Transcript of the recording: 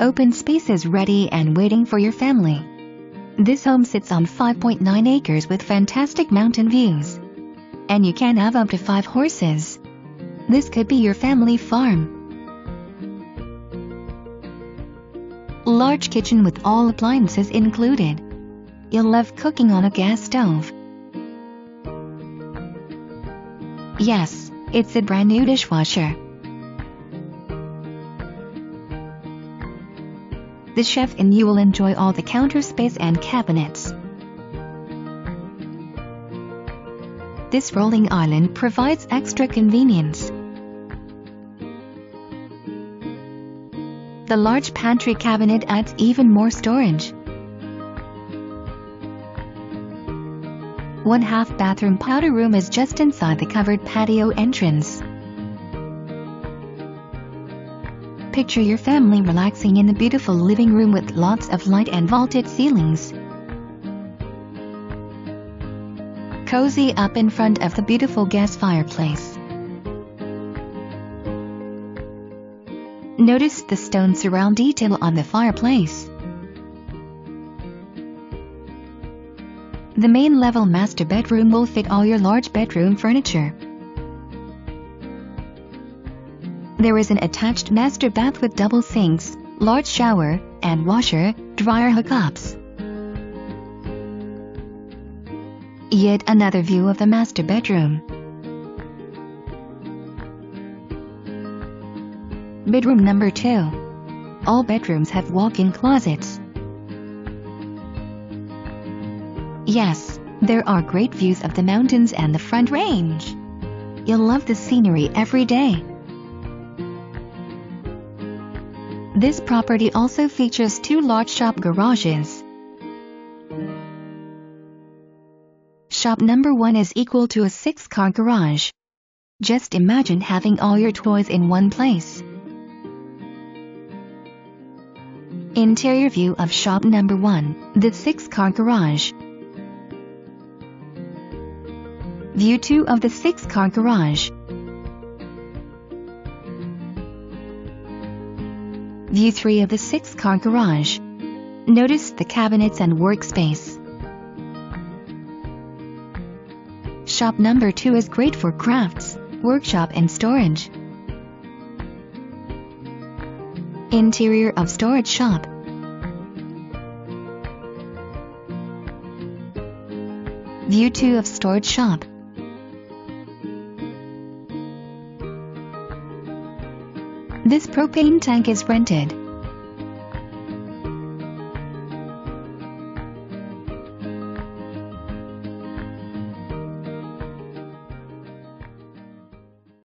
Open spaces ready and waiting for your family. This home sits on 5.9 acres with fantastic mountain views. And you can have up to 5 horses. This could be your family farm. Large kitchen with all appliances included. You'll love cooking on a gas stove. Yes, it's a brand new dishwasher. The chef and you will enjoy all the counter space and cabinets. This rolling island provides extra convenience. The large pantry cabinet adds even more storage. 1/2 bathroom powder room is just inside the covered patio entrance. Picture your family relaxing in the beautiful living room with lots of light and vaulted ceilings. Cozy up in front of the beautiful gas fireplace. Notice the stone surround detail on the fireplace. The main level master bedroom will fit all your large bedroom furniture. There is an attached master bath with double sinks, large shower, and washer, dryer hookups. Yet another view of the master bedroom. Bedroom number 2. All bedrooms have walk-in closets. Yes, there are great views of the mountains and the Front Range. You'll love the scenery every day. This property also features 2 large shop garages. Shop number 1 is equal to a 6-car garage. Just imagine having all your toys in one place. Interior view of shop number 1, the 6-car garage. View 2 of the 6-car garage. View 3 of the 6-car garage. Notice the cabinets and workspace. Shop number 2 is great for crafts, workshop and storage. Interior of storage shop. View 2 of storage shop. This propane tank is rented.